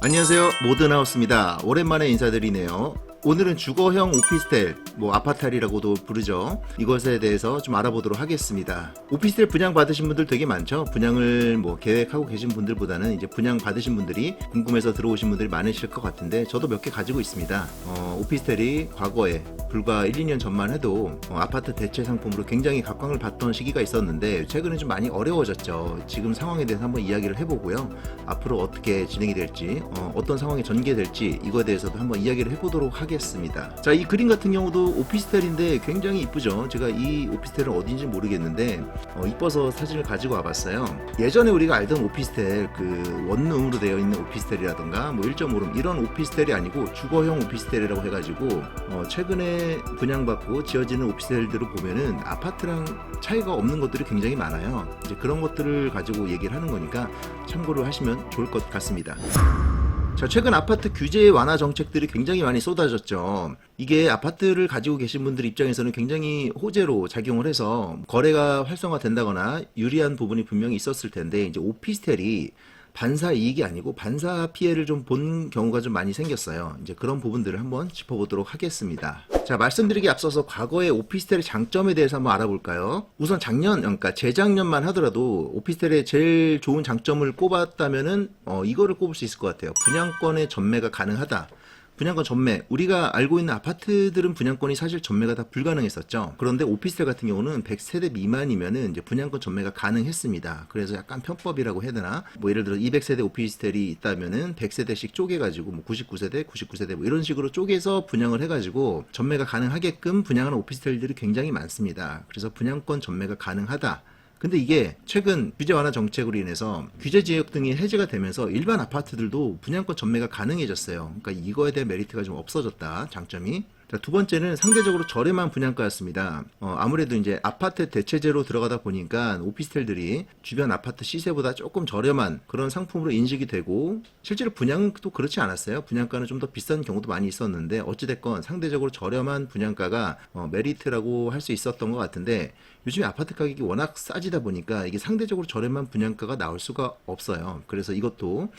안녕하세요, 모던하우스입니다. 오랜만에 인사드리네요. 오늘은 주거형 오피스텔, 아파탈이라고도 부르죠. 이것에 대해서 좀 알아보도록 하겠습니다. 오피스텔 분양 받으신 분들 되게 많죠. 분양을 계획하고 계신 분들보다는 이제 분양 받으신 분들이 궁금해서 들어오신 분들이 많으실 것 같은데, 저도 몇 개 가지고 있습니다. 오피스텔이 과거에 불과 1, 2년 전만 해도 아파트 대체 상품으로 굉장히 각광을 받던 시기가 있었는데, 최근에 좀 많이 어려워졌죠. 지금 상황에 대해서 한번 이야기를 해보고요. 앞으로 어떻게 진행이 될지, 어떤 상황이 전개될지, 이거에 대해서도 한번 이야기를 해보도록 하겠습니다. 자, 이 그림 같은 경우도 오피스텔인데 굉장히 이쁘죠. 제가 이 오피스텔은 어딘지 모르겠는데 이뻐서 사진을 가지고 와봤어요. 예전에 우리가 알던 오피스텔, 그 원룸으로 되어 있는 오피스텔이라던가 1.5룸 이런 오피스텔이 아니고 주거형 오피스텔이라고 해가지고 최근에 분양받고 지어지는 오피스텔들을 보면은 아파트랑 차이가 없는 것들이 굉장히 많아요. 이제 그런 것들을 가지고 얘기를 하는 거니까 참고를 하시면 좋을 것 같습니다. 자, 최근 아파트 규제 완화 정책들이 굉장히 많이 쏟아졌죠. 이게 아파트를 가지고 계신 분들 입장에서는 굉장히 호재로 작용을 해서 거래가 활성화된다거나 유리한 부분이 분명히 있었을 텐데, 이제 오피스텔이 반사 이익이 아니고 반사 피해를 좀 본 경우가 좀 많이 생겼어요. 이제 그런 부분들을 한번 짚어보도록 하겠습니다. 자, 말씀드리기 앞서서 과거의 오피스텔의 장점에 대해서 한번 알아볼까요? 우선 그러니까 재작년만 하더라도 오피스텔의 제일 좋은 장점을 꼽았다면은 이거를 꼽을 수 있을 것 같아요. 분양권의 전매가 가능하다. 분양권 전매, 우리가 알고 있는 아파트들은 분양권이 사실 전매가 다 불가능했었죠. 그런데 오피스텔 같은 경우는 100세대 미만이면은 이제 분양권 전매가 가능했습니다. 그래서 약간 편법이라고 해야 되나? 예를 들어 200세대 오피스텔이 있다면은 100세대씩 쪼개가지고 99세대, 99세대 이런 식으로 쪼개서 분양을 해가지고 전매가 가능하게끔 분양하는 오피스텔들이 굉장히 많습니다. 그래서 분양권 전매가 가능하다. 근데 이게 최근 규제 완화 정책으로 인해서 규제 지역 등이 해제가 되면서 일반 아파트들도 분양권 전매가 가능해졌어요. 그러니까 이거에 대한 메리트가 좀 없어졌다, 장점이. 자, 두 번째는 상대적으로 저렴한 분양가였습니다. 아무래도 이제 아파트 대체제로 들어가다 보니까 오피스텔들이 주변 아파트 시세보다 조금 저렴한 그런 상품으로 인식이 되고, 실제로 분양도 그렇지 않았어요. 분양가는 좀 더 비싼 경우도 많이 있었는데, 어찌됐건 상대적으로 저렴한 분양가가 메리트라고 할 수 있었던 것 같은데, 요즘에 아파트 가격이 워낙 싸지다 보니까 이게 상대적으로 저렴한 분양가가 나올 수가 없어요. 그래서 이것도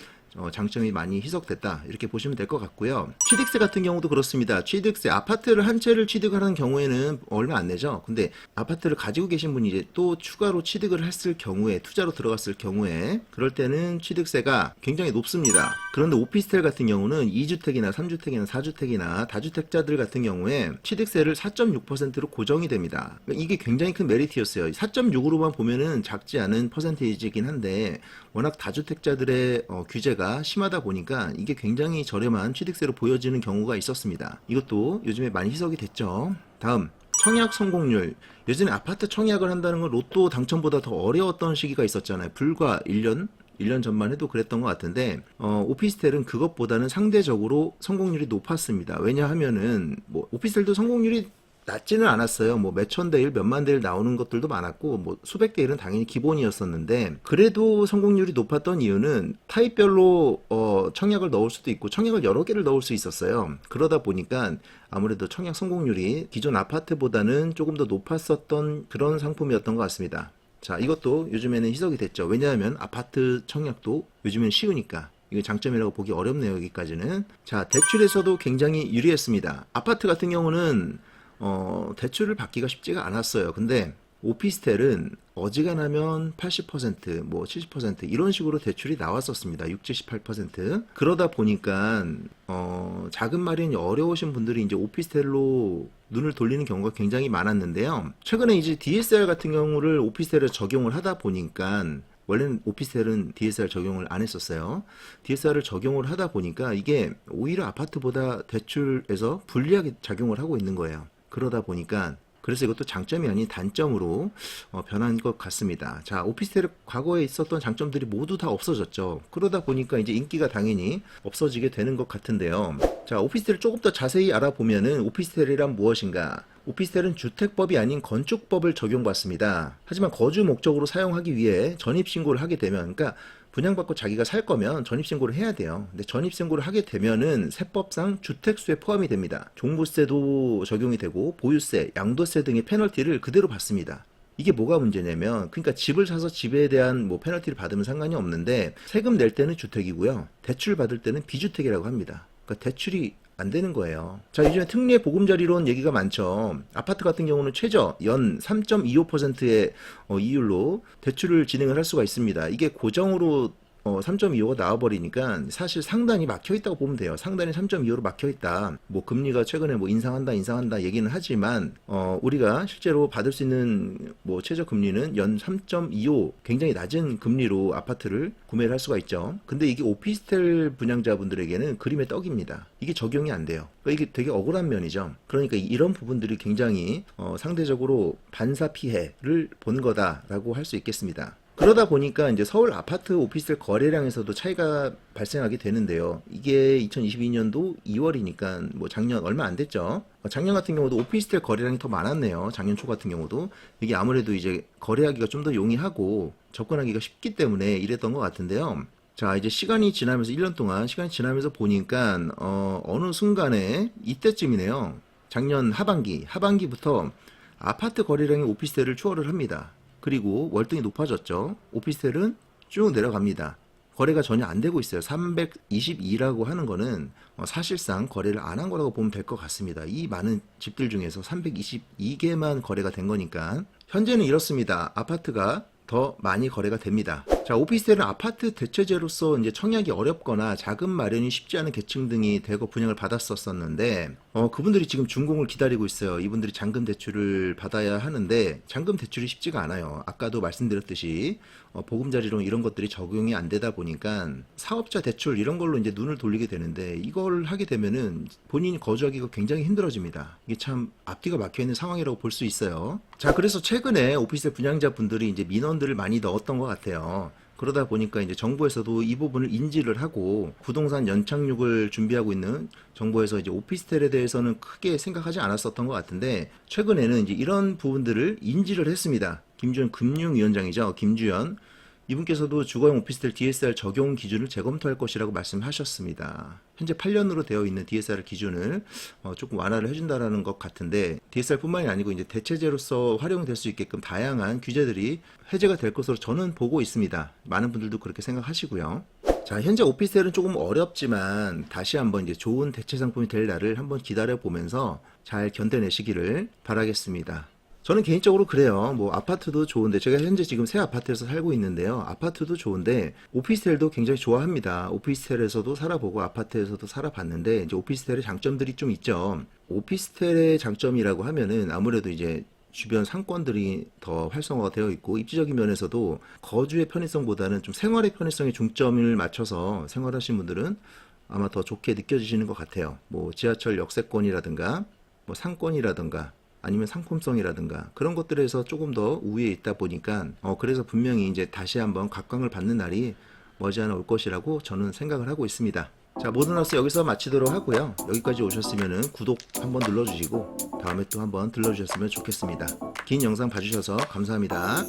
장점이 많이 희석됐다, 이렇게 보시면 될 것 같고요. 취득세 같은 경우도 그렇습니다. 취득세, 아파트를 한 채를 취득하는 경우에는 얼마 안 내죠. 근데 아파트를 가지고 계신 분이 이제 또 추가로 취득을 했을 경우에, 투자로 들어갔을 경우에, 그럴 때는 취득세가 굉장히 높습니다. 그런데 오피스텔 같은 경우는 2주택이나 3주택이나 4주택이나 다주택자들 같은 경우에 취득세를 4.6%로 고정이 됩니다. 이게 굉장히 큰 메리트였어요. 4.6으로만 보면은 작지 않은 퍼센테이지이긴 한데, 워낙 다주택자들의 규제가 심하다 보니까 이게 굉장히 저렴한 취득세로 보여지는 경우가 있었습니다. 이것도 요즘에 많이 희석이 됐죠. 다음, 청약 성공률. 예전에 아파트 청약을 한다는 건 로또 당첨보다 더 어려웠던 시기가 있었잖아요. 불과 1년 전만 해도 그랬던 것 같은데, 오피스텔은 그것보다는 상대적으로 성공률이 높았습니다. 왜냐하면은 오피스텔도 성공률이 낮지는 않았어요. 몇천 대 1, 몇만 대 1 나오는 것들도 많았고, 수백 대 1은 당연히 기본이었었는데, 그래도 성공률이 높았던 이유는 타입별로 청약을 넣을 수도 있고, 청약을 여러 개를 넣을 수 있었어요. 그러다 보니까 아무래도 청약 성공률이 기존 아파트보다는 조금 더 높았었던 그런 상품이었던 것 같습니다. 자, 이것도 요즘에는 희석이 됐죠. 왜냐하면 아파트 청약도 요즘엔 쉬우니까. 이게 장점이라고 보기 어렵네요, 여기까지는. 자, 대출에서도 굉장히 유리했습니다. 아파트 같은 경우는 대출을 받기가 쉽지가 않았어요. 근데 오피스텔은 어지간하면 80%, 70% 이런 식으로 대출이 나왔었습니다. 60, 78%. 그러다 보니까 자금 마련이 어려우신 분들이 이제 오피스텔로 눈을 돌리는 경우가 굉장히 많았는데요. 최근에 이제 DSR 같은 경우를 오피스텔에 적용을 하다 보니까, 원래는 오피스텔은 DSR 적용을 안 했었어요. DSR을 적용을 하다 보니까 이게 오히려 아파트보다 대출에서 불리하게 작용을 하고 있는 거예요. 그러다 보니까, 그래서 이것도 장점이 아닌 단점으로 변한 것 같습니다. 자, 오피스텔 과거에 있었던 장점들이 모두 다 없어졌죠. 그러다 보니까 이제 인기가 당연히 없어지게 되는 것 같은데요. 자, 오피스텔을 조금 더 자세히 알아보면은 오피스텔이란 무엇인가? 오피스텔은 주택법이 아닌 건축법을 적용받습니다. 하지만 거주 목적으로 사용하기 위해 전입신고를 하게 되면, 그러니까 분양받고 자기가 살 거면 전입신고를 해야 돼요. 근데 전입신고를 하게 되면은 세법상 주택수에 포함이 됩니다. 종부세도 적용이 되고 보유세, 양도세 등의 페널티를 그대로 받습니다. 이게 뭐가 문제냐면, 그러니까 집을 사서 집에 대한 뭐 페널티를 받으면 상관이 없는데, 세금 낼 때는 주택이고요, 대출 받을 때는 비주택이라고 합니다. 그러니까 대출이 안 되는 거예요. 자, 요즘에 특례 보금자리론 얘기가 많죠. 아파트 같은 경우는 최저 연 3.25%의 이율로 대출을 진행을 할 수가 있습니다. 이게 고정으로 3.25가 나와버리니까 사실 상단이 막혀있다고 보면 돼요. 상단이 3.25로 막혀있다. 뭐 금리가 최근에 뭐 인상한다 얘기는 하지만 우리가 실제로 받을 수 있는 뭐 최저 금리는 연 3.25, 굉장히 낮은 금리로 아파트를 구매를 할 수가 있죠. 근데 이게 오피스텔 분양자분들에게는 그림의 떡입니다. 이게 적용이 안 돼요. 그러니까 이게 되게 억울한 면이죠. 그러니까 이런 부분들이 굉장히 상대적으로 반사 피해를 본 거다라고 할 수 있겠습니다. 그러다 보니까 이제 서울 아파트 오피스텔 거래량에서도 차이가 발생하게 되는데요. 이게 2022년도 2월이니까 뭐 작년 얼마 안 됐죠. 작년 같은 경우도 오피스텔 거래량이 더 많았네요. 작년 초 같은 경우도. 이게 아무래도 이제 거래하기가 좀 더 용이하고 접근하기가 쉽기 때문에 이랬던 것 같은데요. 자, 이제 시간이 지나면서 1년 동안 시간이 지나면서 보니까 어느 순간에 이때쯤이네요. 작년 하반기부터 아파트 거래량이 오피스텔을 추월을 합니다. 그리고 월등히 높아졌죠. 오피스텔은 쭉 내려갑니다. 거래가 전혀 안 되고 있어요. 322라고 하는 거는 사실상 거래를 안 한 거라고 보면 될 것 같습니다. 이 많은 집들 중에서 322개만 거래가 된 거니까. 현재는 이렇습니다. 아파트가 더 많이 거래가 됩니다. 자, 오피스텔은 아파트 대체제로서 이제 청약이 어렵거나 자금 마련이 쉽지 않은 계층 등이 대거 분양을 받았었는데 그분들이 지금 준공을 기다리고 있어요. 이분들이 잔금 대출을 받아야 하는데 잔금 대출이 쉽지가 않아요. 아까도 말씀드렸듯이 보금자리론 이런 것들이 적용이 안 되다 보니까 사업자 대출 이런 걸로 이제 눈을 돌리게 되는데, 이걸 하게 되면은 본인이 거주하기가 굉장히 힘들어집니다. 이게 참 앞뒤가 막혀 있는 상황이라고 볼 수 있어요. 자, 그래서 최근에 오피스텔 분양자분들이 이제 민원들을 많이 넣었던 것 같아요. 그러다 보니까 이제 정부에서도 이 부분을 인지를 하고 부동산 연착륙을 준비하고 있는 정부에서 이제 오피스텔에 대해서는 크게 생각하지 않았었던 것 같은데, 최근에는 이제 이런 부분들을 인지를 했습니다. 김주현 금융위원장이죠. 김주현. 이분께서도 주거용 오피스텔 DSR 적용 기준을 재검토할 것이라고 말씀하셨습니다. 현재 8년으로 되어 있는 DSR 기준을 조금 완화를 해준다라는 것 같은데, DSR뿐만이 아니고 이제 대체제로서 활용될 수 있게끔 다양한 규제들이 해제가 될 것으로 저는 보고 있습니다. 많은 분들도 그렇게 생각하시고요. 자, 현재 오피스텔은 조금 어렵지만 다시 한번 이제 좋은 대체 상품이 될 날을 한번 기다려 보면서 잘 견뎌내시기를 바라겠습니다. 저는 개인적으로 그래요. 뭐 아파트도 좋은데, 제가 현재 지금 새 아파트에서 살고 있는데요. 아파트도 좋은데 오피스텔도 굉장히 좋아합니다. 오피스텔에서도 살아보고 아파트에서도 살아봤는데, 이제 오피스텔의 장점들이 좀 있죠. 오피스텔의 장점이라고 하면은 아무래도 이제 주변 상권들이 더 활성화가 되어 있고, 입지적인 면에서도 거주의 편의성보다는 좀 생활의 편의성에 중점을 맞춰서 생활하시는 분들은 아마 더 좋게 느껴지시는 것 같아요. 뭐 지하철 역세권이라든가 뭐 상권이라든가 아니면 상품성이라든가 그런 것들에서 조금 더 우위에 있다 보니까 그래서 분명히 이제 다시 한번 각광을 받는 날이 머지않아 올 것이라고 저는 생각을 하고 있습니다. 자, 모든 하우스 여기서 마치도록 하고요. 여기까지 오셨으면은 구독 한번 눌러주시고 다음에 또 한번 들러주셨으면 좋겠습니다. 긴 영상 봐주셔서 감사합니다.